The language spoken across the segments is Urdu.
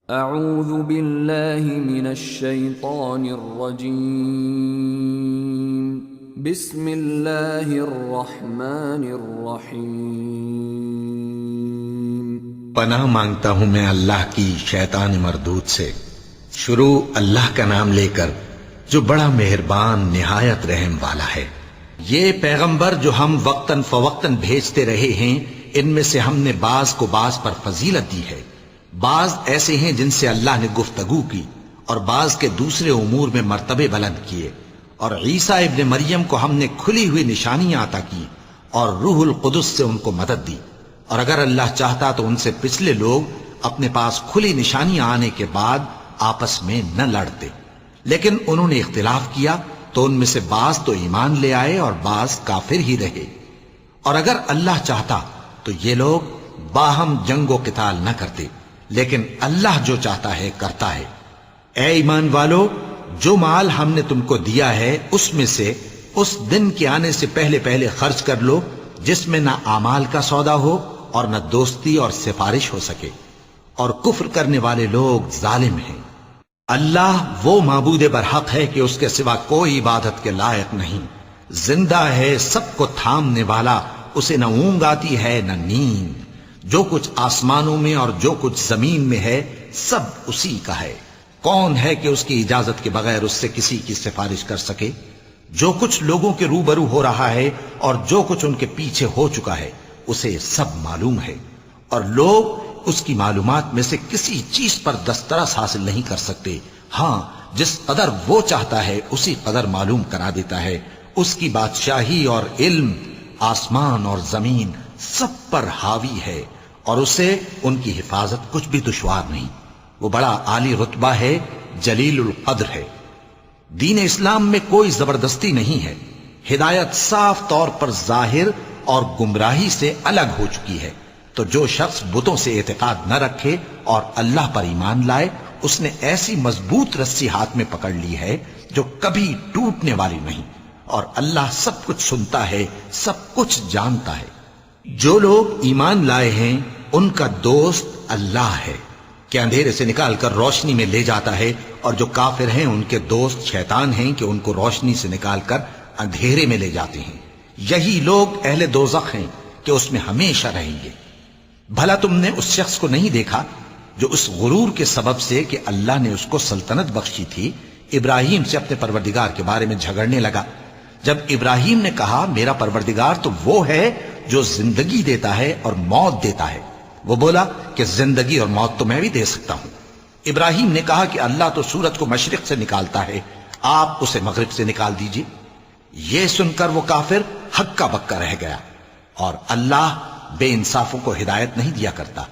اعوذ باللہ من الشیطان الرجیم بسم اللہ الرحمن الرحیم۔ پناہ مانگتا ہوں میں اللہ کی شیطان مردود سے۔ شروع اللہ کا نام لے کر جو بڑا مہربان نہایت رحم والا ہے۔ یہ پیغمبر جو ہم وقتاً فوقتاً بھیجتے رہے ہیں، ان میں سے ہم نے بعض کو بعض پر فضیلت دی ہے۔ بعض ایسے ہیں جن سے اللہ نے گفتگو کی، اور بعض کے دوسرے امور میں مرتبے بلند کیے۔ اور عیسیٰ ابن مریم کو ہم نے کھلی ہوئی نشانیاں عطا کی اور روح القدس سے ان کو مدد دی۔ اور اگر اللہ چاہتا تو ان سے پچھلے لوگ اپنے پاس کھلی نشانیاں آنے کے بعد آپس میں نہ لڑتے، لیکن انہوں نے اختلاف کیا تو ان میں سے بعض تو ایمان لے آئے اور بعض کافر ہی رہے۔ اور اگر اللہ چاہتا تو یہ لوگ باہم جنگ و قتال نہ کرتے، لیکن اللہ جو چاہتا ہے کرتا ہے۔ اے ایمان والو، جو مال ہم نے تم کو دیا ہے اس میں سے اس دن کے آنے سے پہلے پہلے خرچ کر لو جس میں نہ اعمال کا سودا ہو اور نہ دوستی اور سفارش ہو سکے، اور کفر کرنے والے لوگ ظالم ہیں۔ اللہ وہ معبود برحق ہے کہ اس کے سوا کوئی عبادت کے لائق نہیں، زندہ ہے، سب کو تھامنے والا، اسے نہ اونگ آتی ہے نہ نیند۔ جو کچھ آسمانوں میں اور جو کچھ زمین میں ہے سب اسی کا ہے۔ کون ہے کہ اس کی اجازت کے بغیر اس سے کسی کی سفارش کر سکے؟ جو کچھ لوگوں کے روبرو ہو رہا ہے اور جو کچھ ان کے پیچھے ہو چکا ہے اسے سب معلوم ہے، اور لوگ اس کی معلومات میں سے کسی چیز پر دسترس حاصل نہیں کر سکتے۔ ہاں، جس قدر وہ چاہتا ہے اسی قدر معلوم کرا دیتا ہے۔ اس کی بادشاہی اور علم آسمان اور زمین سب پر حاوی ہے، اور اسے ان کی حفاظت کچھ بھی دشوار نہیں۔ وہ بڑا عالی رتبہ ہے، جلیل القدر ہے۔ دین اسلام میں کوئی زبردستی نہیں ہے۔ ہدایت صاف طور پر ظاہر اور گمراہی سے الگ ہو چکی ہے۔ تو جو شخص بتوں سے اعتقاد نہ رکھے اور اللہ پر ایمان لائے، اس نے ایسی مضبوط رسی ہاتھ میں پکڑ لی ہے جو کبھی ٹوٹنے والی نہیں، اور اللہ سب کچھ سنتا ہے، سب کچھ جانتا ہے۔ جو لوگ ایمان لائے ہیں ان کا دوست اللہ ہے کہ اندھیرے سے نکال کر روشنی میں لے جاتا ہے، اور جو کافر ہیں ان کے دوست شیطان ہیں کہ ان کو روشنی سے نکال کر اندھیرے میں لے جاتے ہیں۔ یہی لوگ اہل دوزخ ہیں کہ اس میں ہمیشہ رہیں گے۔ بھلا تم نے اس شخص کو نہیں دیکھا جو اس غرور کے سبب سے کہ اللہ نے اس کو سلطنت بخشی تھی، ابراہیم سے اپنے پروردگار کے بارے میں جھگڑنے لگا؟ جب ابراہیم نے کہا میرا پروردگار تو وہ ہے جو زندگی دیتا ہے اور موت دیتا ہے، وہ بولا کہ زندگی اور موت تو میں بھی دے سکتا ہوں۔ ابراہیم نے کہا کہ اللہ تو سورج کو مشرق سے نکالتا ہے، آپ اسے مغرب سے نکال دیجئے۔ یہ سن کر وہ کافر ہکا بکا رہ گیا، اور اللہ بے انصافوں کو ہدایت نہیں دیا کرتا۔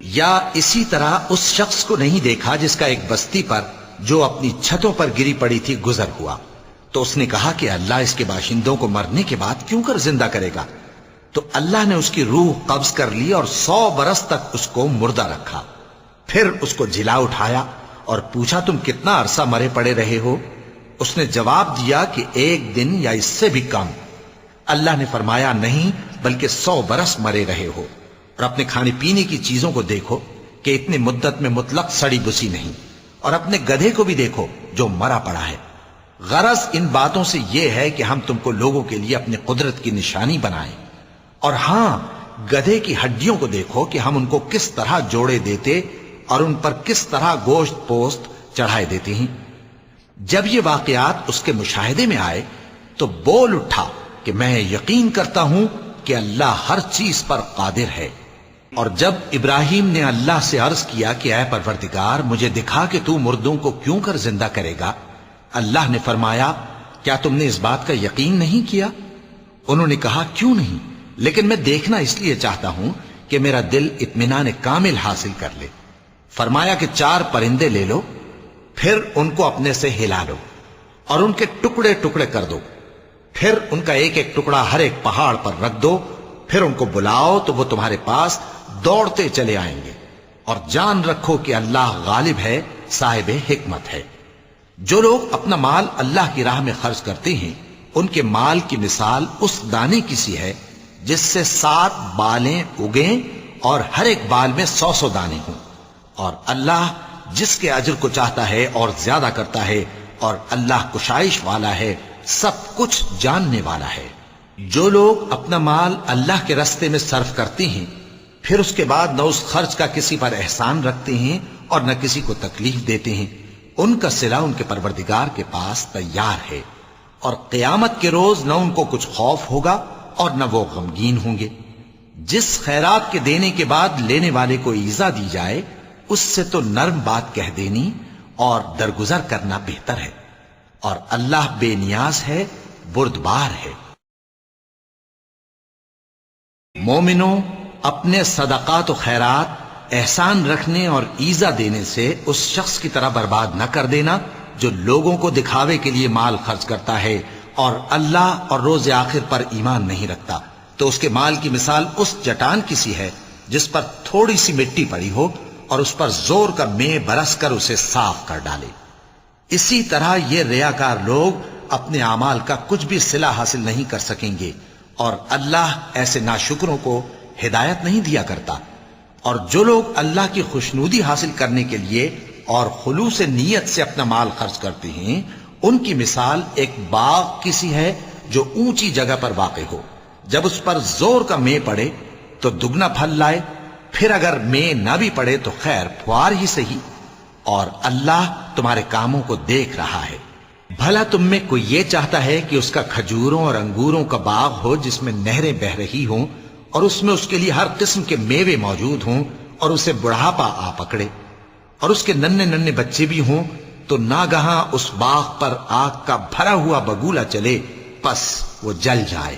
یا اسی طرح اس شخص کو نہیں دیکھا جس کا ایک بستی پر جو اپنی چھتوں پر گری پڑی تھی گزر ہوا، تو اس نے کہا کہ اللہ اس کے باشندوں کو مرنے کے بعد کیوں کر زندہ کرے گا؟ تو اللہ نے اس کی روح قبض کر لی اور 100 برس تک اس کو مردہ رکھا۔ پھر اس کو جلا اٹھایا اور پوچھا تم کتنا عرصہ مرے پڑے رہے ہو؟ اس نے جواب دیا کہ 1 دن یا اس سے بھی کم۔ اللہ نے فرمایا نہیں، بلکہ 100 برس مرے رہے ہو۔ اور اپنے کھانے پینے کی چیزوں کو دیکھو کہ اتنی مدت میں مطلق سڑی بسی نہیں، اور اپنے گدھے کو بھی دیکھو جو مرا پڑا ہے۔ غرض ان باتوں سے یہ ہے کہ ہم تم کو لوگوں کے لیے اپنی قدرت کی نشانی بنائیں۔ اور ہاں، گدھے کی ہڈیوں کو دیکھو کہ ہم ان کو کس طرح جوڑے دیتے اور ان پر کس طرح گوشت پوست چڑھائے دیتے ہیں۔ جب یہ واقعات اس کے مشاہدے میں آئے تو بول اٹھا کہ میں یقین کرتا ہوں کہ اللہ ہر چیز پر قادر ہے۔ اور جب ابراہیم نے اللہ سے عرض کیا کہ اے پروردگار مجھے دکھا کہ تو مردوں کو کیوں کر زندہ کرے گا، اللہ نے فرمایا کیا تم نے اس بات کا یقین نہیں کیا؟ انہوں نے کہا کیوں نہیں، لیکن میں دیکھنا اس لیے چاہتا ہوں کہ میرا دل اطمینان کامل حاصل کر لے۔ فرمایا کہ 4 پرندے لے لو، پھر ان کو اپنے سے ہلا لو اور ان کے ٹکڑے ٹکڑے کر دو، پھر ان کا ایک ایک ٹکڑا ہر ایک پہاڑ پر رکھ دو، پھر ان کو بلاؤ تو وہ تمہارے پاس دوڑتے چلے آئیں گے، اور جان رکھو کہ اللہ غالب ہے، صاحب حکمت ہے۔ جو لوگ اپنا مال اللہ کی راہ میں خرچ کرتے ہیں ان کے مال کی مثال اس دانے کی سی ہے جس سے 7 بالیں اگیں اور ہر ایک بال میں 100 دانے ہوں، اور اللہ جس کے اجر کو چاہتا ہے اور زیادہ کرتا ہے، اور اللہ کشائش والا ہے، سب کچھ جاننے والا ہے۔ جو لوگ اپنا مال اللہ کے راستے میں صرف کرتے ہیں، پھر اس کے بعد نہ اس خرچ کا کسی پر احسان رکھتے ہیں اور نہ کسی کو تکلیف دیتے ہیں، ان کا صلہ ان کے پروردگار کے پاس تیار ہے، اور قیامت کے روز نہ ان کو کچھ خوف ہوگا اور نہ وہ غمگین ہوں گے۔ جس خیرات کے دینے کے بعد لینے والے کو ایذا دی جائے، اس سے تو نرم بات کہہ دینی اور درگزر کرنا بہتر ہے، اور اللہ بے نیاز ہے، بردبار ہے۔ مومنوں، اپنے صدقات و خیرات احسان رکھنے اور ایذا دینے سے اس شخص کی طرح برباد نہ کر دینا جو لوگوں کو دکھاوے کے لیے مال خرچ کرتا ہے اور اللہ اور روز آخر پر ایمان نہیں رکھتا، تو اس کے مال کی مثال اس چٹان کی سی ہے جس پر تھوڑی سی مٹی پڑی ہو اور اس پر زور کا مے برس کر اسے صاف کر ڈالے۔ اسی طرح یہ ریاکار لوگ اپنے اعمال کا کچھ بھی صلہ حاصل نہیں کر سکیں گے، اور اللہ ایسے ناشکروں کو ہدایت نہیں دیا کرتا۔ اور جو لوگ اللہ کی خوشنودی حاصل کرنے کے لیے اور خلوص نیت سے اپنا مال خرچ کرتے ہیں، ان کی مثال ایک باغ کی سی ہے جو اونچی جگہ پر واقع ہو، جب اس پر زور کا مے پڑے تو دگنا پھل لائے، پھر اگر مے نہ بھی پڑے تو خیر پھوار ہی صحیح، اور اللہ تمہارے کاموں کو دیکھ رہا ہے۔ بھلا تم میں کوئی یہ چاہتا ہے کہ اس کا کھجوروں اور انگوروں کا باغ ہو جس میں نہریں بہ رہی ہوں اور اس میں اس کے لیے ہر قسم کے میوے موجود ہوں، اور اسے بڑھاپا آ پکڑے اور اس کے ننھے ننھے بچے بھی ہوں، تو ناگہاں اس باغ پر آگ کا بھرا ہوا بگولا چلے، پس وہ جل جائے۔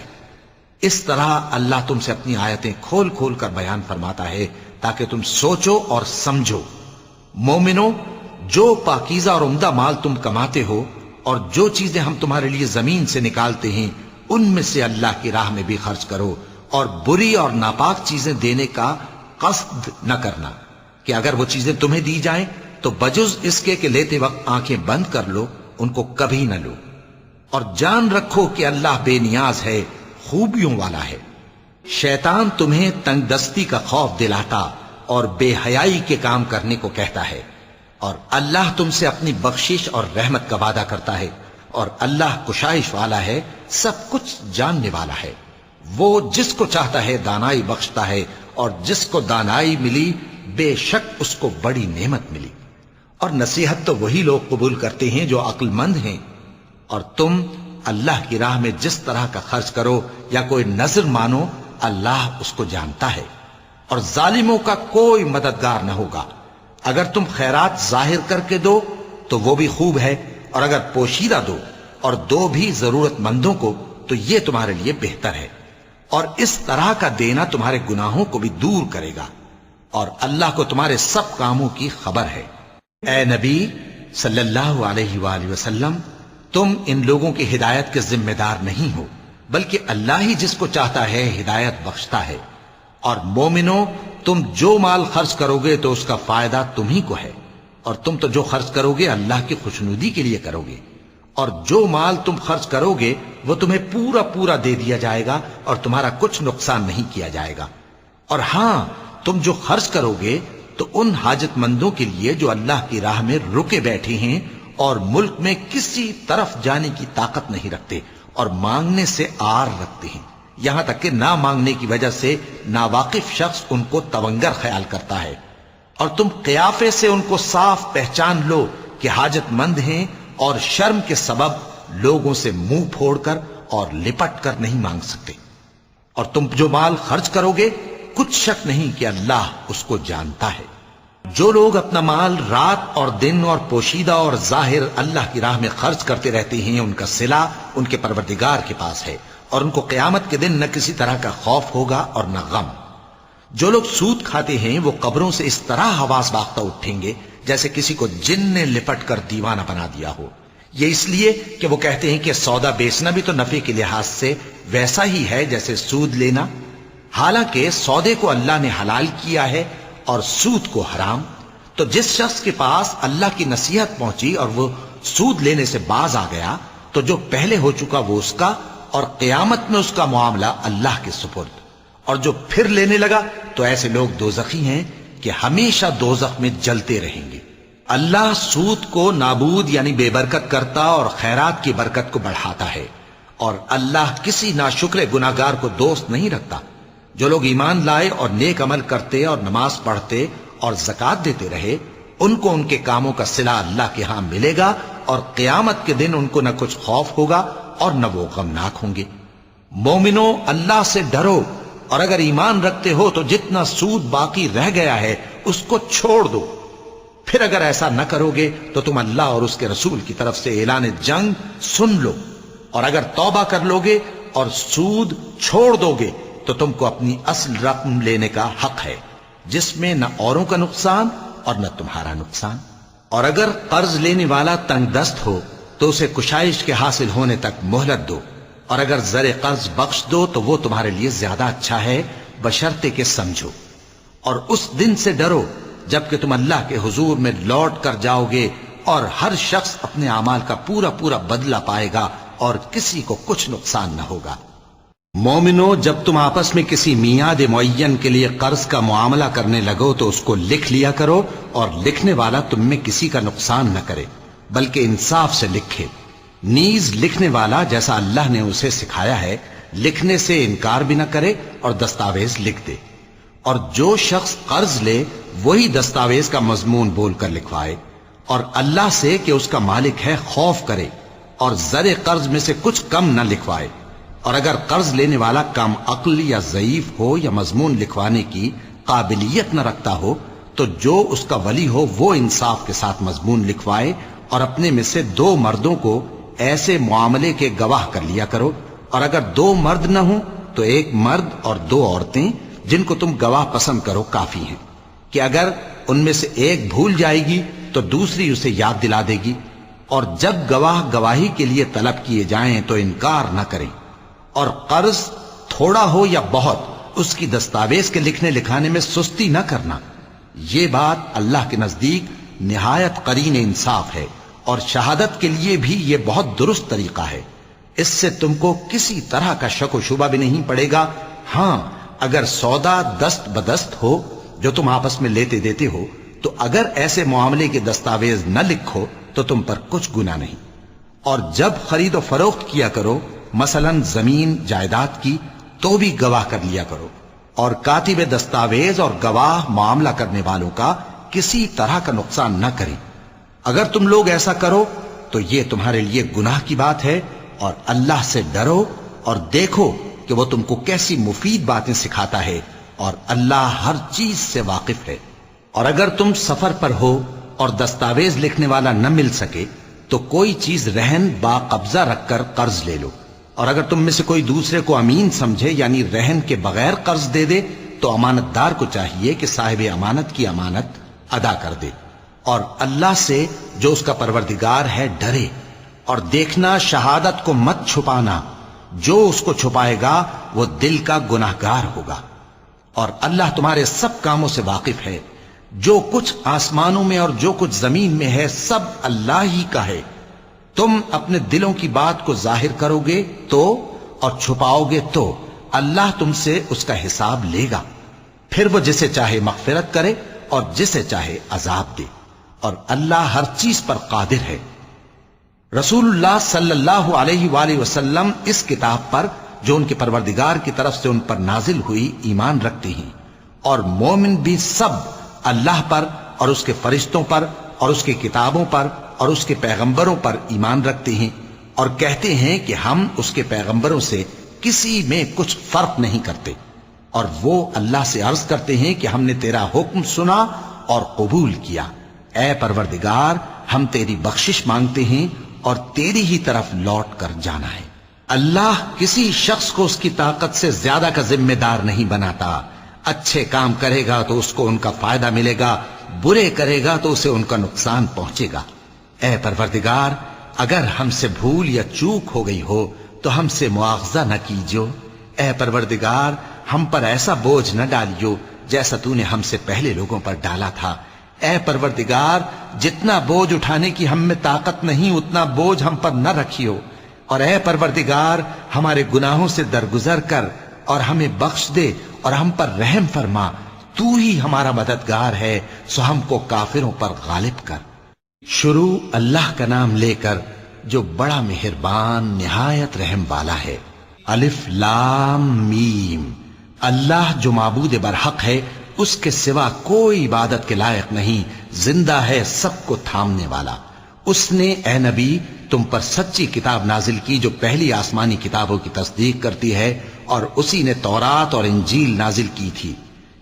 اس طرح اللہ تم سے اپنی آیتیں کھول کھول کر بیان فرماتا ہے تاکہ تم سوچو اور سمجھو۔ مومنوں، جو پاکیزہ اور عمدہ مال تم کماتے ہو اور جو چیزیں ہم تمہارے لیے زمین سے نکالتے ہیں، ان میں سے اللہ کی راہ میں بھی خرچ کرو، اور بری اور ناپاک چیزیں دینے کا قصد نہ کرنا کہ اگر وہ چیزیں تمہیں دی جائیں تو بجز اس کے کہ لیتے وقت آنکھیں بند کر لو، ان کو کبھی نہ لو، اور جان رکھو کہ اللہ بے نیاز ہے، خوبیوں والا ہے۔ شیطان تمہیں تنگ دستی کا خوف دلاتا اور بے حیائی کے کام کرنے کو کہتا ہے، اور اللہ تم سے اپنی بخشش اور رحمت کا وعدہ کرتا ہے، اور اللہ کشائش والا ہے، سب کچھ جاننے والا ہے۔ وہ جس کو چاہتا ہے دانائی بخشتا ہے، اور جس کو دانائی ملی بے شک اس کو بڑی نعمت ملی۔ اور نصیحت تو وہی لوگ قبول کرتے ہیں جو عقل مند ہیں، اور تم اللہ کی راہ میں جس طرح کا خرچ کرو یا کوئی نذر مانو، اللہ اس کو جانتا ہے، اور ظالموں کا کوئی مددگار نہ ہوگا۔ اگر تم خیرات ظاہر کر کے دو تو وہ بھی خوب ہے، اور اگر پوشیدہ دو اور دو بھی ضرورت مندوں کو تو یہ تمہارے لیے بہتر ہے، اور اس طرح کا دینا تمہارے گناہوں کو بھی دور کرے گا، اور اللہ کو تمہارے سب کاموں کی خبر ہے۔ اے نبی صلی اللہ علیہ وآلہ وسلم، تم ان لوگوں کی ہدایت کے ذمہ دار نہیں ہو، بلکہ اللہ ہی جس کو چاہتا ہے ہدایت بخشتا ہے۔ اور مومنوں، تم جو مال خرچ کرو گے تو اس کا فائدہ تم ہی کو ہے، اور تم تو جو خرچ کرو گے اللہ کی خوشنودی کے لیے کرو گے، اور جو مال تم خرچ کرو گے وہ تمہیں پورا پورا دے دیا جائے گا اور تمہارا کچھ نقصان نہیں کیا جائے گا۔ اور ہاں، تم جو خرچ کرو گے تو ان حاجت مندوں کے لیے جو اللہ کی راہ میں رکے بیٹھے ہیں اور ملک میں کسی طرف جانے کی طاقت نہیں رکھتے اور مانگنے سے آر رکھتے ہیں، یہاں تک کہ نہ مانگنے کی وجہ سے ناواقف شخص ان کو تونگر خیال کرتا ہے، اور تم قیافے سے ان کو صاف پہچان لو کہ حاجت مند ہیں، اور شرم کے سبب لوگوں سے منہ پھوڑ کر اور لپٹ کر نہیں مانگ سکتے۔ اور تم جو مال خرچ کرو گے کچھ شک نہیں کہ اللہ اس کو جانتا ہے۔ جو لوگ اپنا مال رات اور دن اور پوشیدہ اور ظاہر اللہ کی راہ میں خرچ کرتے رہتے ہیں، ان کا صلہ ان کے پروردگار کے پاس ہے، اور ان کو قیامت کے دن نہ کسی طرح کا خوف ہوگا اور نہ غم۔ جو لوگ سود کھاتے ہیں وہ قبروں سے اس طرح حواس باختہ اٹھیں گے جیسے کسی کو جن نے لپٹ کر دیوانہ بنا دیا ہو، یہ اس لیے کہ وہ کہتے ہیں کہ سودا بیچنا بھی تو نفع کے لحاظ سے ویسا ہی ہے جیسے سود لینا، حالانکہ سودے کو اللہ نے حلال کیا ہے اور سود کو حرام۔ تو جس شخص کے پاس اللہ کی نصیحت پہنچی اور وہ سود لینے سے باز آ گیا تو جو پہلے ہو چکا وہ اس کا، اور قیامت میں اس کا معاملہ اللہ کے سپرد۔ اور جو پھر لینے لگا تو ایسے لوگ دوزخی ہیں کہ ہمیشہ دوزخ میں جلتے رہیں گے۔ اللہ سود کو نابود یعنی بے برکت کرتا اور خیرات کی برکت کو بڑھاتا ہے، اور اللہ کسی ناشکر گناہگار کو دوست نہیں رکھتا۔ جو لوگ ایمان لائے اور نیک عمل کرتے اور نماز پڑھتے اور زکوٰۃ دیتے رہے، ان کو ان کے کاموں کا صلہ اللہ کے ہاں ملے گا، اور قیامت کے دن ان کو نہ کچھ خوف ہوگا اور نہ وہ غمناک ہوں گے۔ مومنو، اللہ سے ڈرو، اور اگر ایمان رکھتے ہو تو جتنا سود باقی رہ گیا ہے اس کو چھوڑ دو۔ پھر اگر ایسا نہ کرو گے تو تم اللہ اور اس کے رسول کی طرف سے اعلان جنگ سن لو، اور اگر توبہ کر لو گے اور سود چھوڑ دو گے تو تم کو اپنی اصل رقم لینے کا حق ہے، جس میں نہ اوروں کا نقصان اور نہ تمہارا نقصان۔ اور اگر قرض لینے والا تنگ دست ہو تو اسے کشائش کے حاصل ہونے تک مہلت دو، اور اگر زر قرض بخش دو تو وہ تمہارے لیے زیادہ اچھا ہے، بشرطے کہ سمجھو۔ اور اس دن سے ڈرو جبکہ تم اللہ کے حضور میں لوٹ کر جاؤ گے، اور ہر شخص اپنے اعمال کا پورا پورا بدلہ پائے گا، اور کسی کو کچھ نقصان نہ ہوگا۔ مومنو، جب تم آپس میں کسی میعاد معین کے لیے قرض کا معاملہ کرنے لگو تو اس کو لکھ لیا کرو، اور لکھنے والا تم میں کسی کا نقصان نہ کرے بلکہ انصاف سے لکھے۔ نیز لکھنے والا جیسا اللہ نے اسے سکھایا ہے لکھنے سے انکار بھی نہ کرے اور دستاویز لکھ دے، اور جو شخص قرض لے وہی دستاویز کا مضمون بول کر لکھوائے، اور اللہ سے کہ اس کا مالک ہے خوف کرے، اور زر قرض میں سے کچھ کم نہ لکھوائے۔ اور اگر قرض لینے والا کم عقل یا ضعیف ہو یا مضمون لکھوانے کی قابلیت نہ رکھتا ہو تو جو اس کا ولی ہو وہ انصاف کے ساتھ مضمون لکھوائے، اور اپنے میں سے 2 مردوں کو ایسے معاملے کے گواہ کر لیا کرو، اور اگر 2 مرد نہ ہوں تو 1 مرد اور 2 عورتیں جن کو تم گواہ پسند کرو کافی ہیں، کہ اگر ان میں سے ایک بھول جائے گی تو دوسری اسے یاد دلا دے گی۔ اور جب گواہ گواہی کے لیے طلب کیے جائیں تو انکار نہ کریں، اور قرض تھوڑا ہو یا بہت اس کی دستاویز کے لکھنے لکھانے میں سستی نہ کرنا۔ یہ بات اللہ کے نزدیک نہایت قرین انصاف ہے، اور شہادت کے لیے بھی یہ بہت درست طریقہ ہے۔ اس سے تم کو کسی طرح کا شک و شبہ بھی نہیں پڑے گا۔ ہاں، اگر سودا دست بدست ہو جو تم آپس میں لیتے دیتے ہو تو اگر ایسے معاملے کے دستاویز نہ لکھو تو تم پر کچھ گناہ نہیں۔ اور جب خرید و فروخت کیا کرو، مثلا زمین جائیداد کی، تو بھی گواہ کر لیا کرو، اور کاتب دستاویز اور گواہ معاملہ کرنے والوں کا کسی طرح کا نقصان نہ کریں۔ اگر تم لوگ ایسا کرو تو یہ تمہارے لیے گناہ کی بات ہے، اور اللہ سے ڈرو اور دیکھو کہ وہ تم کو کیسی مفید باتیں سکھاتا ہے، اور اللہ ہر چیز سے واقف ہے۔ اور اگر تم سفر پر ہو اور دستاویز لکھنے والا نہ مل سکے تو کوئی چیز رہن با قبضہ رکھ کر قرض لے لو، اور اگر تم میں سے کوئی دوسرے کو امین سمجھے یعنی رہن کے بغیر قرض دے دے تو امانت دار کو چاہیے کہ صاحب امانت کی امانت ادا کر دے، اور اللہ سے جو اس کا پروردگار ہے ڈرے، اور دیکھنا شہادت کو مت چھپانا، جو اس کو چھپائے گا وہ دل کا گناہگار ہوگا۔ اور اللہ تمہارے سب کاموں سے واقف ہے، جو کچھ آسمانوں میں اور جو کچھ زمین میں ہے سب اللہ ہی کا ہے۔ تم اپنے دلوں کی بات کو ظاہر کرو گے تو اور چھپاؤ گے تو اللہ تم سے اس کا حساب لے گا، پھر وہ جسے چاہے مغفرت کرے اور جسے چاہے عذاب دے، اور اللہ ہر چیز پر قادر ہے۔ رسول اللہ صلی اللہ علیہ وآلہ وسلم اس کتاب پر جو ان کے پروردگار کی طرف سے ان پر نازل ہوئی ایمان رکھتے ہیں، اور مومن بھی سب اللہ پر اور اس کے فرشتوں پر اور اس کے کتابوں پر اور اس کے پیغمبروں پر ایمان رکھتے ہیں، اور کہتے ہیں کہ ہم اس کے پیغمبروں سے کسی میں کچھ فرق نہیں کرتے، اور وہ اللہ سے عرض کرتے ہیں کہ ہم نے تیرا حکم سنا اور قبول کیا۔ اے پروردگار، ہم تیری بخشش مانگتے ہیں اور تیری ہی طرف لوٹ کر جانا ہے۔ اللہ کسی شخص کو اس کی طاقت سے زیادہ کا ذمہ دار نہیں بناتا۔ اچھے کام کرے گا تو اس کو ان کا فائدہ ملے گا، برے کرے گا تو اسے ان کا نقصان پہنچے گا۔ اے پروردگار، اگر ہم سے بھول یا چوک ہو گئی ہو تو ہم سے مواخذہ نہ کیجو۔ اے پروردگار، ہم پر ایسا بوجھ نہ ڈالیو جیسا تو نے ہم سے پہلے لوگوں پر ڈالا تھا۔ اے پروردگار، جتنا بوجھ اٹھانے کی ہم میں طاقت نہیں اتنا بوجھ ہم پر نہ رکھیو، اور اے پروردگار، ہمارے گناہوں سے درگزر کر اور ہمیں بخش دے اور ہم پر رحم فرما، تو ہی ہمارا مددگار ہے، سو ہم کو کافروں پر غالب کر۔ شروع اللہ کا نام لے کر جو بڑا مہربان نہایت رحم والا ہے۔ الف لام میم۔ اللہ جو معبود برحق ہے، اس کے سوا کوئی عبادت کے لائق نہیں، زندہ ہے، سب کو تھامنے والا۔ اس نے اے نبی تم پر سچی کتاب نازل کی جو پہلی آسمانی کتابوں کی تصدیق کرتی ہے، اور اسی نے تورات اور انجیل نازل کی تھی۔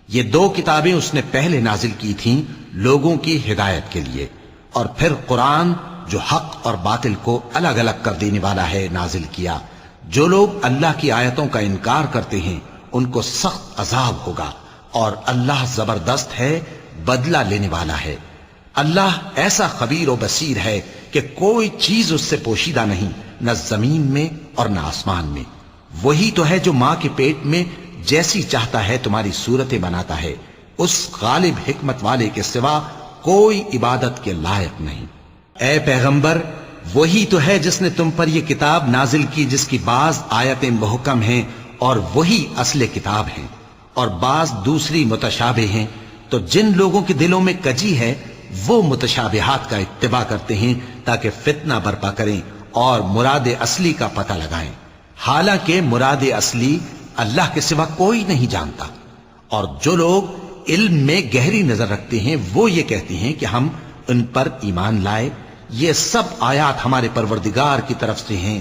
یہ دو کتابیں اس نے پہلے نازل کی تھیں لوگوں کی ہدایت کے لیے، اور پھر قرآن جو حق اور باطل کو الگ الگ کر دینے والا ہے نازل کیا۔ جو لوگ اللہ کی آیتوں کا انکار کرتے ہیں ان کو سخت عذاب ہوگا، اور اللہ زبردست ہے، بدلہ لینے والا ہے۔ اللہ ایسا خبیر و بصیر ہے کہ کوئی چیز اس سے پوشیدہ نہیں، نہ زمین میں اور نہ آسمان میں۔ وہی تو ہے جو ماں کے پیٹ میں جیسی چاہتا ہے تمہاری صورتیں بناتا ہے، اس غالب حکمت والے کے سوا کوئی عبادت کے لائق نہیں۔ اے پیغمبر، وہی تو ہے جس نے تم پر یہ کتاب نازل کی جس کی بعض آیتیں محکم ہیں اور وہی اصل کتاب ہیں، اور بعض دوسری متشابہ ہیں۔ تو جن لوگوں کے دلوں میں کجی ہے وہ متشابہات کا اتباع کرتے ہیں تاکہ فتنہ برپا کریں اور مراد اصلی کا پتہ لگائیں، حالانکہ مراد اصلی اللہ کے سوا کوئی نہیں جانتا۔ اور جو لوگ علم میں گہری نظر رکھتے ہیں وہ یہ کہتے ہیں کہ ہم ان پر ایمان لائے۔ یہ سب آیات ہمارے پروردگار کی طرف سے ہیں،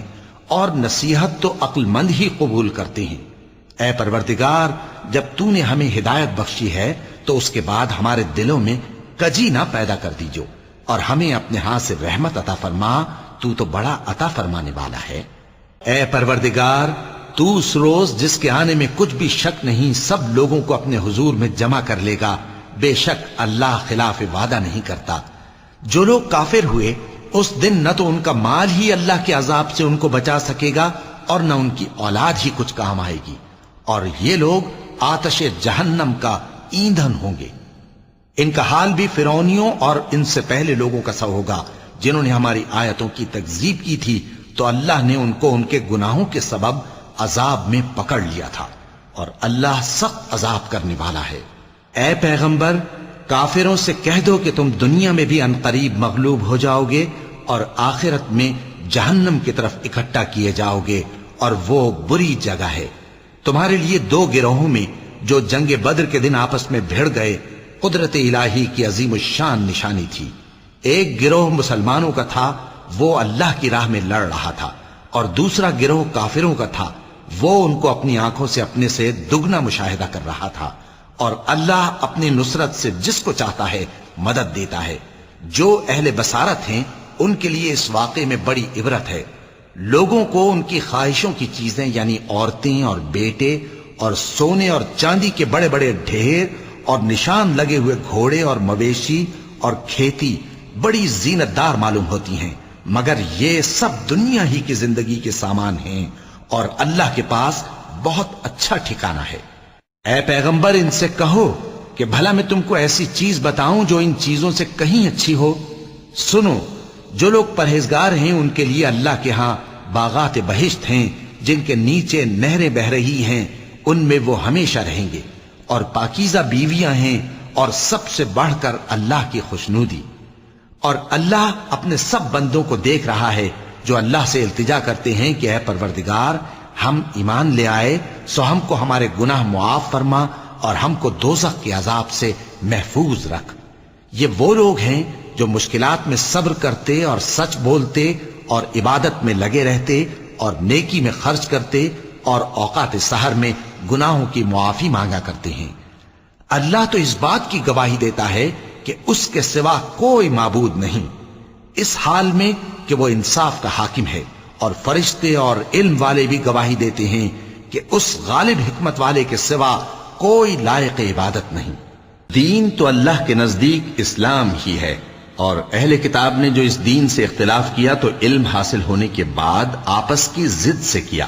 اور نصیحت تو عقل مند ہی قبول کرتے ہیں۔ اے پروردگار، جب تو نے ہمیں ہدایت بخشی ہے تو اس کے بعد ہمارے دلوں میں کجی نہ پیدا کر دیجو، اور ہمیں اپنے ہاتھ سے رحمت عطا فرما، تو بڑا عطا فرمانے والا ہے۔ اے پروردگار، تو اس روز جس کے آنے میں کچھ بھی شک نہیں سب لوگوں کو اپنے حضور میں جمع کر لے گا، بے شک اللہ خلاف وعدہ نہیں کرتا۔ جو لوگ کافر ہوئے اس دن نہ تو ان کا مال ہی اللہ کے عذاب سے ان کو بچا سکے گا اور نہ ان کی اولاد ہی کچھ کام آئے گی، اور یہ لوگ آتش جہنم کا ایندھن ہوں گے۔ ان کا حال بھی فرعونیوں اور ان سے پہلے لوگوں کا سا ہوگا جنہوں نے ہماری آیتوں کی تکذیب کی تھی، تو اللہ نے ان کو ان کے گناہوں کے سبب عذاب میں پکڑ لیا تھا، اور اللہ سخت عذاب کرنے والا ہے۔ اے پیغمبر، کافروں سے کہہ دو کہ تم دنیا میں بھی عنقریب مغلوب ہو جاؤ گے اور آخرت میں جہنم کی طرف اکٹھا کیے جاؤ گے، اور وہ بری جگہ ہے۔ تمہارے لیے دو گروہوں میں جو جنگ بدر کے دن آپس میں بھڑ گئے قدرت الہی کی عظیم الشان نشانی تھی۔ ایک گروہ مسلمانوں کا تھا، وہ اللہ کی راہ میں لڑ رہا تھا، اور دوسرا گروہ کافروں کا تھا، وہ ان کو اپنی آنکھوں سے اپنے سے دگنا مشاہدہ کر رہا تھا۔ اور اللہ اپنی نصرت سے جس کو چاہتا ہے مدد دیتا ہے۔ جو اہل بصارت ہیں ان کے لیے اس واقعے میں بڑی عبرت ہے۔ لوگوں کو ان کی خواہشوں کی چیزیں یعنی عورتیں اور بیٹے اور سونے اور چاندی کے بڑے بڑے ڈھیر اور نشان لگے ہوئے گھوڑے اور مویشی اور کھیتی بڑی زینت دار معلوم ہوتی ہیں، مگر یہ سب دنیا ہی کی زندگی کے سامان ہیں، اور اللہ کے پاس بہت اچھا ٹھکانہ ہے۔ اے پیغمبر، ان سے کہو کہ بھلا میں تم کو ایسی چیز بتاؤں جو ان چیزوں سے کہیں اچھی ہو؟ سنو، جو لوگ پرہیزگار ہیں ان کے لیے اللہ کے ہاں باغات بہشت ہیں جن کے نیچے نہریں بہ رہی ہیں، ان میں وہ ہمیشہ رہیں گے، اور پاکیزہ بیویاں ہیں، اور سب سے بڑھ کر اللہ کی خوشنودی۔ اور اللہ اپنے سب بندوں کو دیکھ رہا ہے جو اللہ سے التجا کرتے ہیں کہ اے پروردگار، ہم ایمان لے آئے سو ہم کو ہمارے گناہ معاف فرما اور ہم کو دوزخ کے عذاب سے محفوظ رکھ۔ یہ وہ لوگ ہیں جو مشکلات میں صبر کرتے اور سچ بولتے اور عبادت میں لگے رہتے اور نیکی میں خرچ کرتے اور اوقات سحر میں گناہوں کی معافی مانگا کرتے ہیں۔ اللہ تو اس بات کی گواہی دیتا ہے کہ اس کے سوا کوئی معبود نہیں، اس حال میں کہ وہ انصاف کا حاکم ہے، اور فرشتے اور علم والے بھی گواہی دیتے ہیں کہ اس غالب حکمت والے کے سوا کوئی لائق عبادت نہیں۔ دین تو اللہ کے نزدیک اسلام ہی ہے، اور اہل کتاب نے جو اس دین سے اختلاف کیا تو علم حاصل ہونے کے بعد آپس کی ضد سے کیا،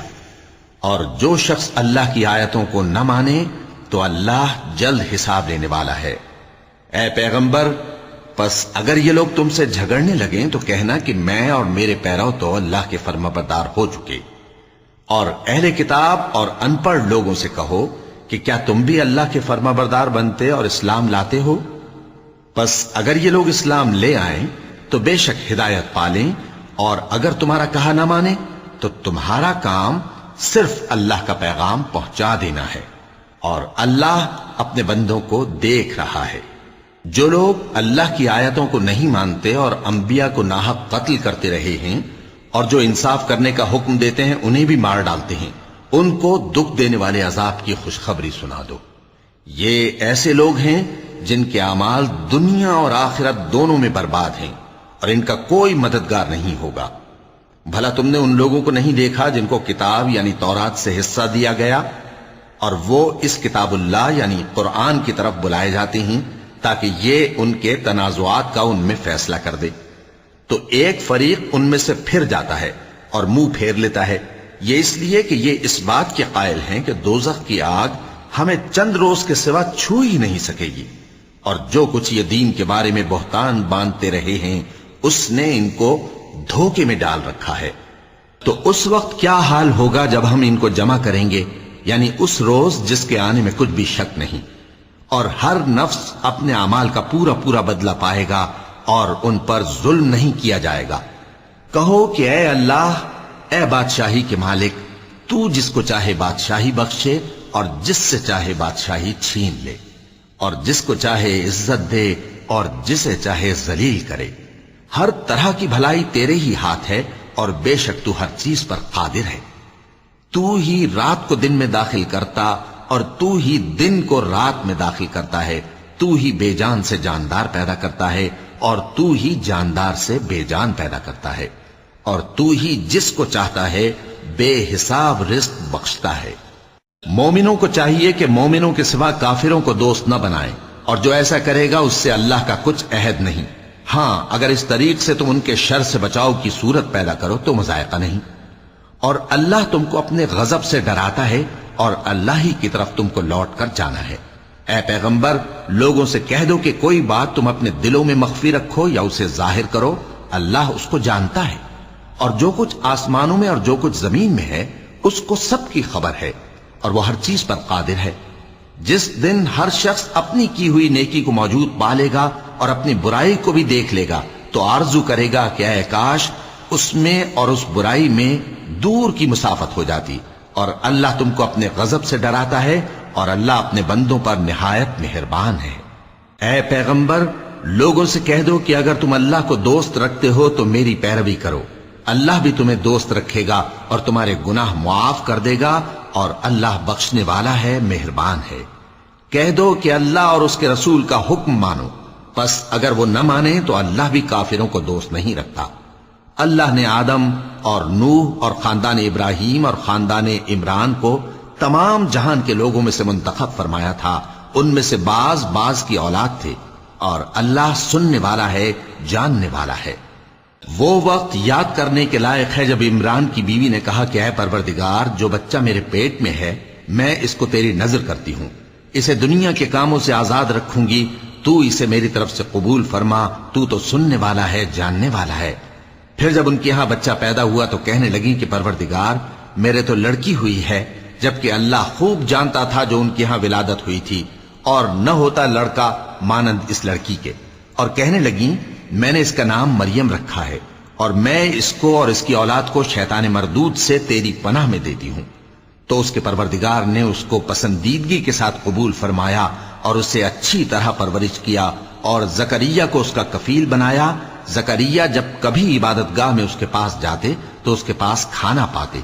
اور جو شخص اللہ کی آیتوں کو نہ مانے تو اللہ جلد حساب لینے والا ہے۔ اے پیغمبر، پس اگر یہ لوگ تم سے جھگڑنے لگیں تو کہنا کہ میں اور میرے پیرو تو اللہ کے فرمانبردار ہو چکے، اور اہل کتاب اور ان پڑھ لوگوں سے کہو کہ کیا تم بھی اللہ کے فرمانبردار بنتے اور اسلام لاتے ہو؟ پس اگر یہ لوگ اسلام لے آئیں تو بے شک ہدایت پالیں، اور اگر تمہارا کہا نہ مانے تو تمہارا کام صرف اللہ کا پیغام پہنچا دینا ہے، اور اللہ اپنے بندوں کو دیکھ رہا ہے۔ جو لوگ اللہ کی آیتوں کو نہیں مانتے اور انبیاء کو ناحق قتل کرتے رہے ہیں، اور جو انصاف کرنے کا حکم دیتے ہیں انہیں بھی مار ڈالتے ہیں، ان کو دکھ دینے والے عذاب کی خوشخبری سنا دو۔ یہ ایسے لوگ ہیں جن کے اعمال دنیا اور آخرت دونوں میں برباد ہیں، اور ان کا کوئی مددگار نہیں ہوگا۔ بھلا تم نے ان لوگوں کو نہیں دیکھا جن کو کتاب یعنی تورات سے حصہ دیا گیا، اور وہ اس کتاب اللہ یعنی قرآن کی طرف بلائے جاتے ہیں تاکہ یہ ان کے تنازعات کا ان میں فیصلہ کر دے، تو ایک فریق ان میں سے پھر جاتا ہے اور منہ پھیر لیتا ہے، یہ اس لیے کہ یہ اس بات کے قائل ہیں کہ دوزخ کی آگ ہمیں چند روز کے سوا چھو ہی نہیں سکے گی، اور جو کچھ یہ دین کے بارے میں بہتان باندھتے رہے ہیں اس نے ان کو دھوکے میں ڈال رکھا ہے۔ تو اس وقت کیا حال ہوگا جب ہم ان کو جمع کریں گے، یعنی اس روز جس کے آنے میں کچھ بھی شک نہیں، اور ہر نفس اپنے اعمال کا پورا پورا بدلہ پائے گا، اور ان پر ظلم نہیں کیا جائے گا۔ کہو کہ اے اللہ، اے بادشاہی کے مالک، تو جس کو چاہے بادشاہی بخشے اور جس سے چاہے بادشاہی چھین لے، اور جس کو چاہے عزت دے اور جسے چاہے ذلیل کرے۔ ہر طرح کی بھلائی تیرے ہی ہاتھ ہے، اور بے شک تو ہر چیز پر قادر ہے۔ تو ہی رات کو دن میں داخل کرتا اور تو ہی دن کو رات میں داخل کرتا ہے، تو ہی بے جان سے جاندار پیدا کرتا ہے اور تو ہی جاندار سے بے جان پیدا کرتا ہے، اور تو ہی جس کو چاہتا ہے بے حساب رزق بخشتا ہے۔ مومنوں کو چاہیے کہ مومنوں کے سوا کافروں کو دوست نہ بنائیں، اور جو ایسا کرے گا اس سے اللہ کا کچھ عہد نہیں۔ ہاں اگر اس طریق سے تم ان کے شر سے بچاؤ کی صورت پیدا کرو تو مذائقہ نہیں، اور اللہ تم کو اپنے غضب سے ڈراتا ہے، اور اللہ ہی کی طرف تم کو لوٹ کر جانا ہے۔ اے پیغمبر، لوگوں سے کہہ دو کہ کوئی بات تم اپنے دلوں میں مخفی رکھو یا اسے ظاہر کرو، اللہ اس کو جانتا ہے، اور جو کچھ آسمانوں میں اور جو کچھ زمین میں ہے اس کو سب کی خبر ہے، اور وہ ہر چیز پر قادر ہے۔ جس دن ہر شخص اپنی کی ہوئی نیکی کو موجود پا لے گا اور اپنی برائی کو بھی دیکھ لے گا تو آرزو کرے گا کہ اے کاش اس میں اور اس برائی میں دور کی مسافت ہو جاتی، اور اللہ تم کو اپنے غضب سے ڈراتا ہے، اور اللہ اپنے بندوں پر نہایت مہربان ہے۔ اے پیغمبر، لوگوں سے کہہ دو کہ اگر تم اللہ کو دوست رکھتے ہو تو میری پیروی کرو، اللہ بھی تمہیں دوست رکھے گا اور تمہارے گناہ معاف کر دے گا، اور اللہ بخشنے والا ہے، مہربان ہے۔ کہہ دو کہ اللہ اور اس کے رسول کا حکم مانو، پس اگر وہ نہ مانے تو اللہ بھی کافروں کو دوست نہیں رکھتا۔ اللہ نے آدم اور نوح اور خاندان ابراہیم اور خاندان عمران کو تمام جہان کے لوگوں میں سے منتخب فرمایا تھا، ان میں سے بعض بعض کی اولاد تھے، اور اللہ سننے والا ہے، جاننے والا ہے۔ وہ وقت یاد کرنے کے لائق ہے جب عمران کی بیوی نے کہا کہ اے پروردگار، جو بچہ میرے پیٹ میں ہے میں اس کو تیری نظر کرتی ہوں، اسے دنیا کے کاموں سے آزاد رکھوں گی، تو اسے میری طرف سے قبول فرما، تو تو سننے والا ہے، جاننے والا ہے۔ پھر جب ان کے ہاں بچہ پیدا ہوا تو کہنے لگی کہ پروردگار، میرے تو لڑکی ہوئی ہے، جبکہ اللہ خوب جانتا تھا جو ان کے ہاں ولادت ہوئی تھی، اور نہ ہوتا لڑکا مانند اس لڑکی کے۔ اور کہنے لگی میں نے اس کا نام مریم رکھا ہے، اور میں اس کو اور اس کی اولاد کو شیطان مردود سے تیری پناہ میں دیتی ہوں۔ تو اس کے پروردگار نے اس کو پسندیدگی کے ساتھ قبول فرمایا اور اسے اچھی طرح پرورش کیا، اور زکریا کو اس کا کفیل بنایا۔ زکریا جب کبھی عبادت گاہ میں اس کے پاس جاتے تو اس کے پاس کھانا پاتے۔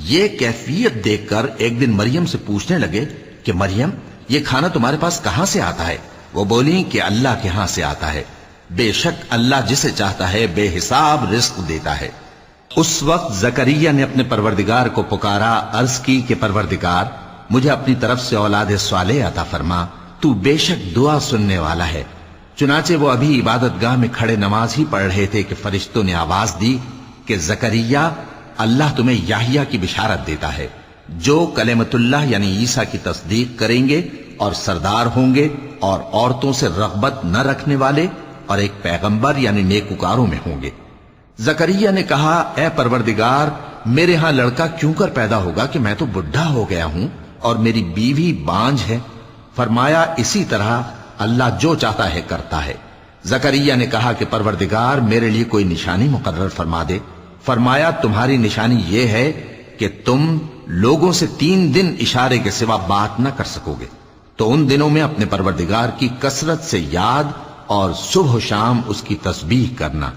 یہ کیفیت دیکھ کر ایک دن مریم سے پوچھنے لگے کہ مریم، یہ کھانا تمہارے پاس کہاں سے آتا ہے؟ وہ بولی کہ اللہ کے ہاں سے آتا ہے، بے شک اللہ جسے چاہتا ہے بے حساب رزق دیتا ہے۔ اس وقت زکریا نے اپنے پروردگار کو پکارا، عرض کی کہ پروردگار، مجھے اپنی طرف سے اولاد صالح عطا فرما، تو بے شک دعا سننے والا ہے۔ چنانچہ وہ ابھی عبادت گاہ میں کھڑے نماز ہی پڑھ رہے تھے کہ فرشتوں نے آواز دی کہ زکریا، اللہ تمہیں یحییٰ کی بشارت دیتا ہے، جو کلمۃ اللہ یعنی عیسیٰ کی تصدیق کریں گے اور سردار ہوں گے، اور عورتوں سے رغبت نہ رکھنے والے، اور ایک پیغمبر یعنی نیکوکاروں میں ہوں گے۔ زکریا نے کہا اے پروردگار، میرے ہاں لڑکا کیوں کر پیدا ہوگا کہ میں تو بڈھا ہو گیا ہوں اور میری بیوی بانجھ ہے۔ فرمایا اسی طرح اللہ جو چاہتا ہے کرتا ہے۔ زکریا نے کہا کہ پروردگار میرے لیے کوئی نشانی مقرر فرما دے۔ فرمایا تمہاری نشانی یہ ہے کہ تم لوگوں سے 3 دن اشارے کے سوا بات نہ کر سکو گے، تو ان دنوں میں اپنے پروردگار کی کثرت سے یاد اور صبح و شام اس کی تسبیح کرنا۔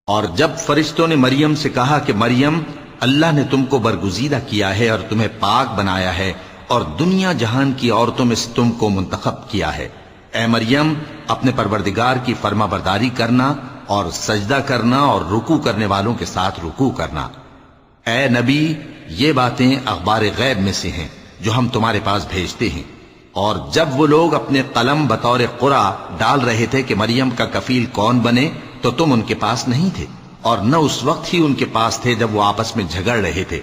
اور جب فرشتوں نے مریم سے کہا کہ مریم، اللہ نے تم کو برگزیدہ کیا ہے اور تمہیں پاک بنایا ہے اور دنیا جہان کی عورتوں میں سے تم کو منتخب کیا ہے، اے مریم اپنے پروردگار کی فرما برداری کرنا اور سجدہ کرنا اور رکوع کرنے والوں کے ساتھ رکوع کرنا۔ اے نبی، یہ باتیں اخبار غیب میں سے ہیں جو ہم تمہارے پاس بھیجتے ہیں۔ اور جب وہ لوگ اپنے قلم بطور قرعہ ڈال رہے تھے کہ مریم کا کفیل کون بنے، تو تم ان کے پاس نہیں تھے، اور نہ اس وقت ہی ان کے پاس تھے جب وہ آپس میں جھگڑ رہے تھے۔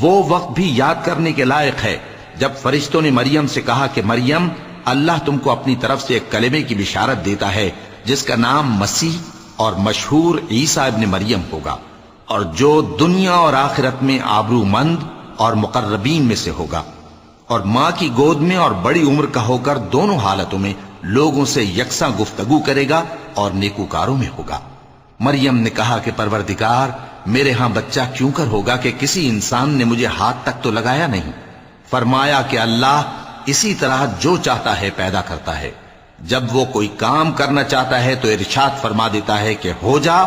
وہ وقت بھی یاد کرنے کے لائق ہے جب فرشتوں نے مریم سے کہا کہ مریم، اللہ تم کو اپنی طرف سے ایک کلمے کی بشارت دیتا ہے جس کا نام مسیح اور مشہور عیسیٰ ابن مریم ہوگا، اور جو دنیا اور آخرت میں آبرو مند اور مقربین میں سے ہوگا، اور ماں کی گود میں اور بڑی عمر کا ہو کر دونوں حالتوں میں لوگوں سے یکساں گفتگو کرے گا اور نیکوکاروں میں ہوگا۔ مریم نے کہا کہ پروردگار، میرے ہاں بچہ کیوں کر ہوگا کہ کسی انسان نے مجھے ہاتھ تک تو لگایا نہیں۔ فرمایا کہ اللہ اسی طرح جو چاہتا ہے پیدا کرتا ہے، جب وہ کوئی کام کرنا چاہتا ہے تو ارشاد فرما دیتا ہے کہ ہو جا،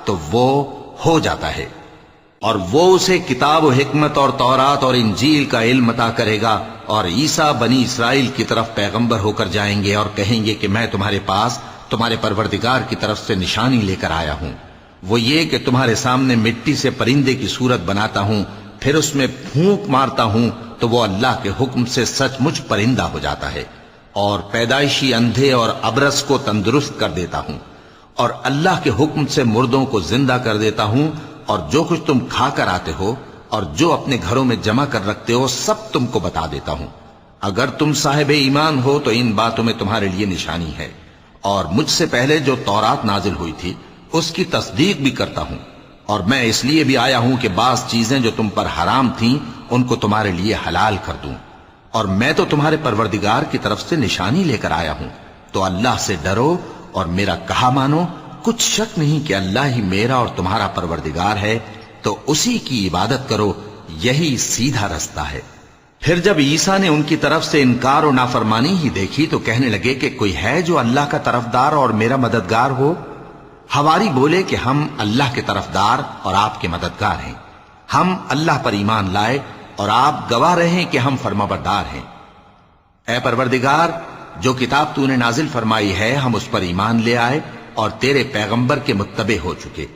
تو وہ ہو جاتا ہے۔ اور وہ اسے کتاب و حکمت اور تورات اور انجیل کا علم عطا کرے گا، اور عیسیٰ بنی اسرائیل کی طرف پیغمبر ہو کر جائیں گے اور کہیں گے کہ میں تمہارے پاس تمہارے پروردگار کی طرف سے نشانی لے کر آیا ہوں، وہ یہ کہ تمہارے سامنے مٹی سے پرندے کی صورت بناتا ہوں، پھر اس میں پھونک مارتا ہوں تو وہ اللہ کے حکم سے سچ مچ پرندہ ہو جاتا ہے، اور پیدائشی اندھے اور ابرص کو تندرست کر دیتا ہوں، اور اللہ کے حکم سے مردوں کو زندہ کر دیتا ہوں، اور جو کچھ تم کھا کر آتے ہو اور جو اپنے گھروں میں جمع کر رکھتے ہو سب تم کو بتا دیتا ہوں۔ اگر تم صاحب ایمان ہو تو ان باتوں میں تمہارے لیے نشانی ہے، اور مجھ سے پہلے جو تورات نازل ہوئی تھی اس کی تصدیق بھی کرتا ہوں، اور میں اس لیے بھی آیا ہوں کہ بعض چیزیں جو تم پر حرام تھیں ان کو تمہارے لیے حلال کر دوں، اور میں تو تمہارے پروردگار کی طرف سے نشانی لے کر آیا ہوں، تو اللہ سے ڈرو اور میرا کہا مانو۔ کچھ شک نہیں کہ اللہ ہی میرا اور تمہارا پروردگار ہے، تو اسی کی عبادت کرو، یہی سیدھا رستہ ہے۔ پھر جب عیسیٰ نے ان کی طرف سے انکار و نافرمانی ہی دیکھی تو کہنے لگے کہ کوئی ہے جو اللہ کا طرفدار اور میرا مددگار ہو؟ حواری بولے کہ ہم اللہ کے طرفدار اور آپ کے مددگار ہیں، ہم اللہ پر ایمان لائے اور آپ گواہ رہیں کہ ہم فرمانبردار ہیں۔ اے پروردگار، جو کتاب تو نے نازل فرمائی ہے ہم اس پر ایمان لے آئے اور تیرے پیغمبر کے متبع ہو چکے۔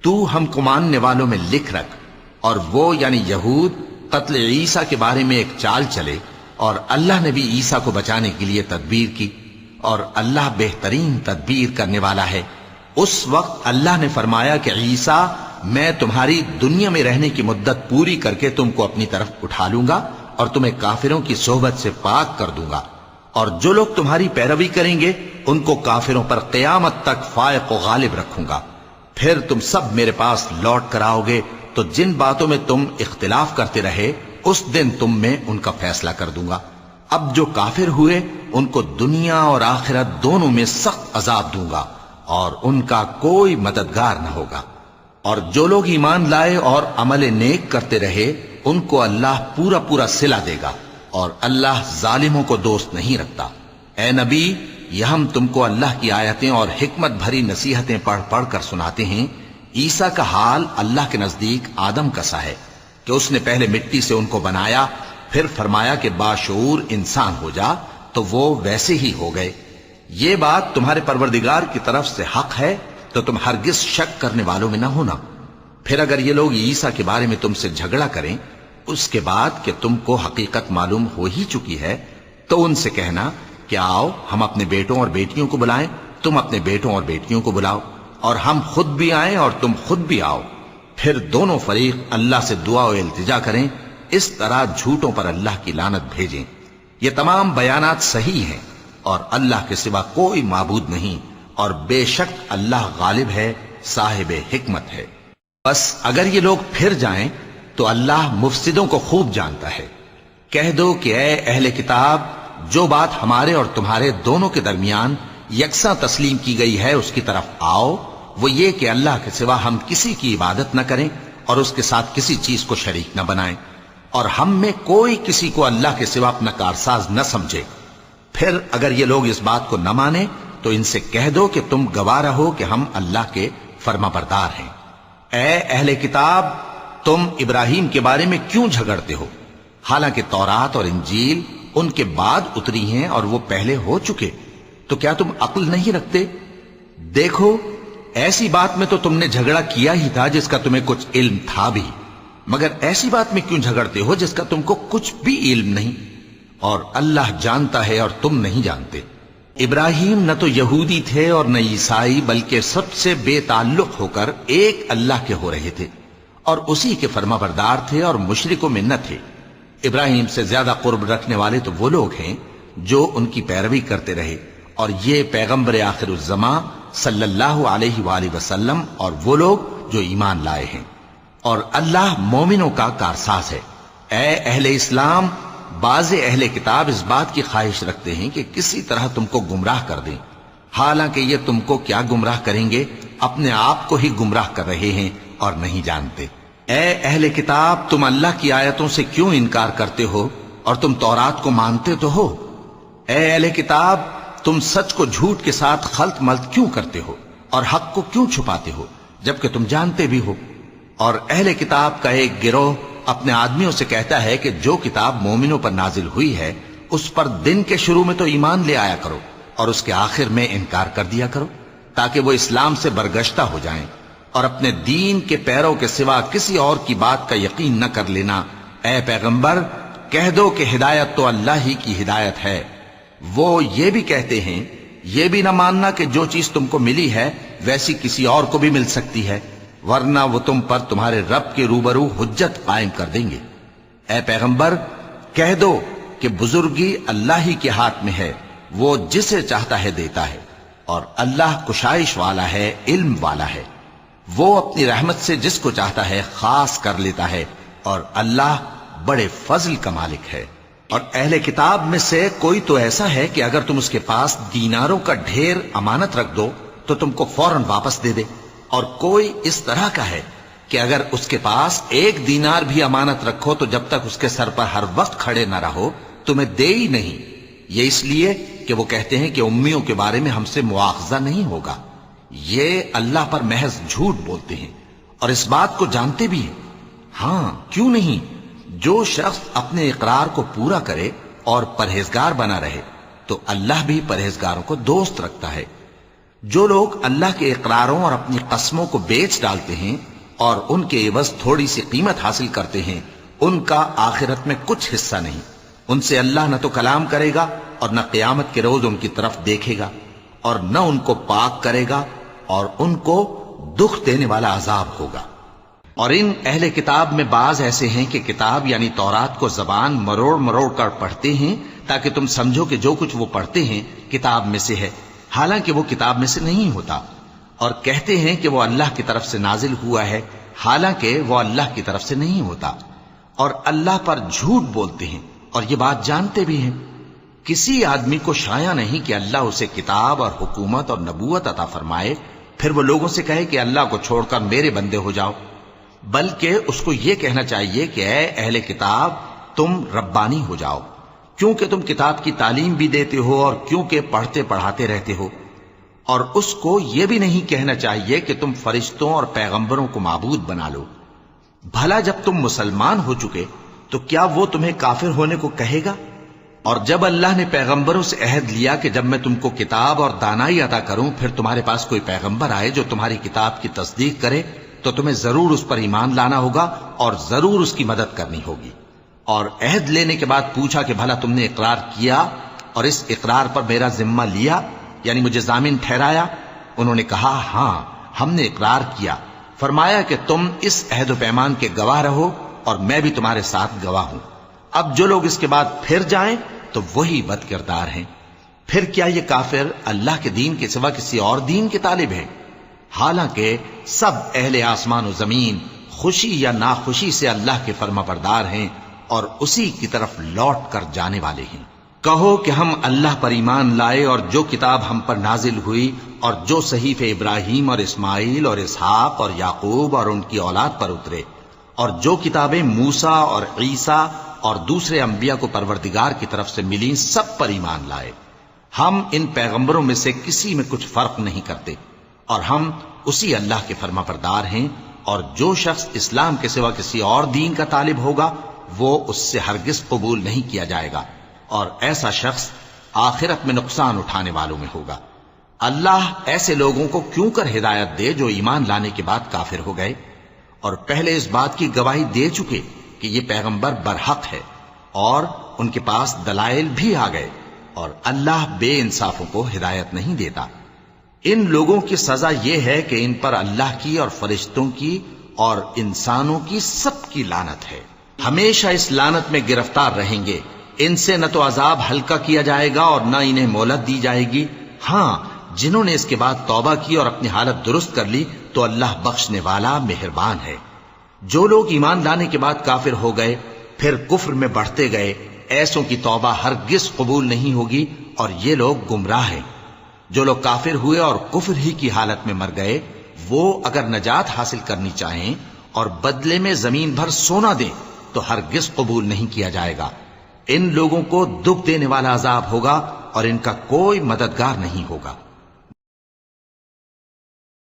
تو ہم کو ماننے والوں میں لکھ رکھ، اور وہ یعنی یہود قتل عیسیٰ کے بارے میں ایک چال چلے، اور اللہ نے بھی عیسیٰ کو بچانے کے لیے تدبیر کی، اور اللہ بہترین تدبیر کرنے والا ہے۔ اس وقت اللہ نے فرمایا کہ عیسیٰ، میں تمہاری دنیا میں رہنے کی مدت پوری کر کے تم کو اپنی طرف اٹھا لوں گا اور تمہیں کافروں کی صحبت سے پاک کر دوں گا، اور جو لوگ تمہاری پیروی کریں گے ان کو کافروں پر قیامت تک فائق و غالب رکھوں گا۔ پھر تم سب میرے پاس لوٹ کر آؤ گے تو جن باتوں میں تم اختلاف کرتے رہے اس دن تم میں ان کا فیصلہ کر دوں گا۔ اب جو کافر ہوئے ان کو دنیا اور آخرت دونوں میں سخت عذاب دوں گا، اور ان کا کوئی مددگار نہ ہوگا۔ اور جو لوگ ایمان لائے اور عمل نیک کرتے رہے ان کو اللہ پورا پورا صلہ دے گا، اور اللہ ظالموں کو دوست نہیں رکھتا۔ اے نبی، یہ ہم تم کو اللہ کی آیتیں اور حکمت بھری نصیحتیں پڑھ پڑھ کر سناتے ہیں۔ عیسیٰ کا حال اللہ کے نزدیک آدم کا سا ہے کہ اس نے پہلے مٹی سے ان کو بنایا، پھر فرمایا کہ باشعور انسان ہو جا، تو وہ ویسے ہی ہو گئے۔ یہ بات تمہارے پروردگار کی طرف سے حق ہے، تو تم ہرگز شک کرنے والوں میں نہ ہونا۔ پھر اگر یہ لوگ عیسیٰ کے بارے میں تم سے جھگڑا کریں اس کے بعد کہ تم کو حقیقت معلوم ہو ہی چکی ہے، تو ان سے کہنا کہ آؤ ہم اپنے بیٹوں اور بیٹیوں کو بلائیں، تم اپنے بیٹوں اور بیٹیوں کو بلاؤ، اور ہم خود بھی آئیں اور تم خود بھی آؤ، پھر دونوں فریق اللہ سے دعا و التجا کریں، اس طرح جھوٹوں پر اللہ کی لعنت بھیجیں۔ یہ تمام بیانات صحیح ہیں، اور اللہ کے سوا کوئی معبود نہیں، اور بے شک اللہ غالب ہے، صاحب حکمت ہے۔ بس اگر یہ لوگ پھر جائیں تو اللہ مفسدوں کو خوب جانتا ہے۔ کہہ دو کہ اے اہل کتاب، جو بات ہمارے اور تمہارے دونوں کے درمیان یکساں تسلیم کی گئی ہے اس کی طرف آؤ، وہ یہ کہ اللہ کے سوا ہم کسی کی عبادت نہ کریں اور اس کے ساتھ کسی چیز کو شریک نہ بنائیں، اور ہم میں کوئی کسی کو اللہ کے سوا اپنا کارساز نہ سمجھے۔ پھر اگر یہ لوگ اس بات کو نہ مانیں تو ان سے کہہ دو کہ تم گواہ رہو کہ ہم اللہ کے فرما بردار ہیں۔ اے اہل کتاب، تم ابراہیم کے بارے میں کیوں جھگڑتے ہو؟ حالانکہ تورات اور انجیل ان کے بعد اتری ہیں اور وہ پہلے ہو چکے، تو کیا تم عقل نہیں رکھتے؟ دیکھو، ایسی بات میں تو تم نے جھگڑا کیا ہی تھا جس کا تمہیں کچھ علم تھا بھی، مگر ایسی بات میں کیوں جھگڑتے ہو جس کا تم کو کچھ بھی علم نہیں؟ اور اللہ جانتا ہے اور تم نہیں جانتے۔ ابراہیم نہ تو یہودی تھے اور نہ عیسائی، بلکہ سب سے بے تعلق ہو کر ایک اللہ کے ہو رہے تھے اور اسی کے فرما بردار تھے اور مشرکوں میں نہ تھے۔ ابراہیم سے زیادہ قرب رکھنے والے تو وہ لوگ ہیں جو ان کی پیروی کرتے رہے، اور یہ پیغمبر آخر الزماں صلی اللہ علیہ وآلہ وسلم اور وہ لوگ جو ایمان لائے ہیں، اور اللہ مومنوں کا کارساز ہے۔ اے اہل اسلام، بعض اہل کتاب اس بات کی خواہش رکھتے ہیں کہ کسی طرح تم کو گمراہ کر دیں، حالانکہ یہ تم کو کیا گمراہ کریں گے، اپنے آپ کو ہی گمراہ کر رہے ہیں اور نہیں جانتے۔ اے اہل کتاب، تم اللہ کی آیتوں سے کیوں انکار کرتے ہو اور تم تورات کو مانتے تو ہو؟ اے اہل کتاب، تم سچ کو جھوٹ کے ساتھ خلط ملط کیوں کرتے ہو اور حق کو کیوں چھپاتے ہو جبکہ تم جانتے بھی ہو؟ اور اہل کتاب کا ایک گروہ اپنے آدمیوں سے کہتا ہے کہ جو کتاب مومنوں پر نازل ہوئی ہے اس پر دن کے شروع میں تو ایمان لے آیا کرو اور اس کے آخر میں انکار کر دیا کرو، تاکہ وہ اسلام سے برگشتہ ہو جائیں اور اپنے دین کے پیروں کے سوا کسی اور کی بات کا یقین نہ کر لینا۔ اے پیغمبر، کہہ دو کہ ہدایت تو اللہ ہی کی ہدایت ہے۔ وہ یہ بھی کہتے ہیں، یہ بھی نہ ماننا کہ جو چیز تم کو ملی ہے ویسی کسی اور کو بھی مل سکتی ہے، ورنہ وہ تم پر تمہارے رب کے روبرو حجت قائم کر دیں گے۔ اے پیغمبر، کہہ دو کہ بزرگی اللہ ہی کے ہاتھ میں ہے، وہ جسے چاہتا ہے دیتا ہے، اور اللہ کشائش والا ہے، علم والا ہے۔ وہ اپنی رحمت سے جس کو چاہتا ہے خاص کر لیتا ہے، اور اللہ بڑے فضل کا مالک ہے۔ اور اہل کتاب میں سے کوئی تو ایسا ہے کہ اگر تم اس کے پاس دیناروں کا ڈھیر امانت رکھ دو تو تم کو فوراً واپس دے دے، اور کوئی اس طرح کا ہے کہ اگر اس کے پاس 1 دینار بھی امانت رکھو تو جب تک اس کے سر پر ہر وقت کھڑے نہ رہو تمہیں دے ہی نہیں۔ یہ اس لیے کہ وہ کہتے ہیں کہ امیوں کے بارے میں ہم سے مواخذہ نہیں ہوگا۔ یہ اللہ پر محض جھوٹ بولتے ہیں اور اس بات کو جانتے بھی ہیں۔ ہاں، کیوں نہیں؟ جو شخص اپنے اقرار کو پورا کرے اور پرہیزگار بنا رہے تو اللہ بھی پرہیزگاروں کو دوست رکھتا ہے۔ جو لوگ اللہ کے اقراروں اور اپنی قسموں کو بیچ ڈالتے ہیں اور ان کے عوض تھوڑی سی قیمت حاصل کرتے ہیں، ان کا آخرت میں کچھ حصہ نہیں۔ ان سے اللہ نہ تو کلام کرے گا اور نہ قیامت کے روز ان کی طرف دیکھے گا، اور نہ ان کو پاک کرے گا، اور ان کو دکھ دینے والا عذاب ہوگا۔ اور ان اہل کتاب میں بعض ایسے ہیں کہ کتاب یعنی تورات کو زبان مروڑ مروڑ کر پڑھتے ہیں تاکہ تم سمجھو کہ جو کچھ وہ پڑھتے ہیں کتاب میں سے ہے، حالانکہ وہ کتاب میں سے نہیں ہوتا، اور کہتے ہیں کہ وہ اللہ کی طرف سے نازل ہوا ہے، حالانکہ وہ اللہ کی طرف سے نہیں ہوتا، اور اللہ پر جھوٹ بولتے ہیں اور یہ بات جانتے بھی ہیں۔ کسی آدمی کو شایع نہیں کہ اللہ اسے کتاب اور حکومت اور نبوت عطا فرمائے پھر وہ لوگوں سے کہے کہ اللہ کو چھوڑ کر میرے بندے ہو جاؤ، بلکہ اس کو یہ کہنا چاہیے کہ اے اہل کتاب، تم ربانی ہو جاؤ، کیونکہ تم کتاب کی تعلیم بھی دیتے ہو اور کیونکہ پڑھتے پڑھاتے رہتے ہو۔ اور اس کو یہ بھی نہیں کہنا چاہیے کہ تم فرشتوں اور پیغمبروں کو معبود بنا لو۔ بھلا جب تم مسلمان ہو چکے تو کیا وہ تمہیں کافر ہونے کو کہے گا؟ اور جب اللہ نے پیغمبروں سے عہد لیا کہ جب میں تم کو کتاب اور دانائی عطا کروں پھر تمہارے پاس کوئی پیغمبر آئے جو تمہاری کتاب کی تصدیق کرے تو تمہیں ضرور اس پر ایمان لانا ہوگا اور ضرور اس کی مدد کرنی ہوگی۔ اور عہد لینے کے بعد پوچھا کہ بھلا تم نے اقرار کیا اور اس اقرار پر میرا ذمہ لیا، یعنی مجھے ضامن ٹھہرایا؟ انہوں نے کہا ہاں، ہم نے اقرار کیا۔ فرمایا کہ تم اس عہد و پیمان کے گواہ رہو اور میں بھی تمہارے ساتھ گواہ ہوں۔ اب جو لوگ اس کے بعد پھر جائیں تو وہی بد کردار ہیں۔ پھر کیا یہ کافر اللہ کے دین کے سوا کسی اور دین کے طالب ہیں؟ حالانکہ سب اہل آسمان و زمین خوشی یا ناخوشی سے اللہ کے فرما بردار ہیں اور اسی کی طرف لوٹ کر جانے والے ہیں۔ کہو کہ ہم اللہ پر ایمان لائے اور جو کتاب ہم پر نازل ہوئی اور جو صحیفے ابراہیم اور اسماعیل اور اسحاق اور یعقوب اور ان کی اولاد پر اترے اور جو کتابیں موسیٰ اور عیسیٰ اور دوسرے انبیاء کو پروردگار کی طرف سے ملیں سب پر ایمان لائے۔ ہم ان پیغمبروں میں سے کسی میں کچھ فرق نہیں کرتے اور ہم اسی اللہ کے فرما بردار ہیں، اور جو شخص اسلام کے سوا کسی اور دین کا طالب ہوگا وہ اس سے ہرگز قبول نہیں کیا جائے گا، اور ایسا شخص آخرت میں نقصان اٹھانے والوں میں ہوگا۔ اللہ ایسے لوگوں کو کیوں کر ہدایت دے جو ایمان لانے کے بعد کافر ہو گئے اور پہلے اس بات کی گواہی دے چکے کہ یہ پیغمبر برحق ہے اور ان کے پاس دلائل بھی آ گئے، اور اللہ بے انصافوں کو ہدایت نہیں دیتا۔ ان لوگوں کی سزا یہ ہے کہ ان پر اللہ کی اور فرشتوں کی اور انسانوں کی سب کی لعنت ہے، ہمیشہ اس لعنت میں گرفتار رہیں گے۔ ان سے نہ تو عذاب ہلکا کیا جائے گا اور نہ انہیں مہلت دی جائے گی۔ ہاں، جنہوں نے اس کے بعد توبہ کی اور اپنی حالت درست کر لی تو اللہ بخشنے والا مہربان ہے۔ جو لوگ ایمان لانے کے بعد کافر ہو گئے پھر کفر میں بڑھتے گئے، ایسوں کی توبہ ہرگز قبول نہیں ہوگی اور یہ لوگ گمراہ ہیں۔ جو لوگ کافر ہوئے اور کفر ہی کی حالت میں مر گئے، وہ اگر نجات حاصل کرنی چاہیں اور بدلے میں زمین بھر سونا دیں تو ہرگز قبول نہیں کیا جائے گا۔ ان لوگوں کو دکھ دینے والا عذاب ہوگا اور ان کا کوئی مددگار نہیں ہوگا۔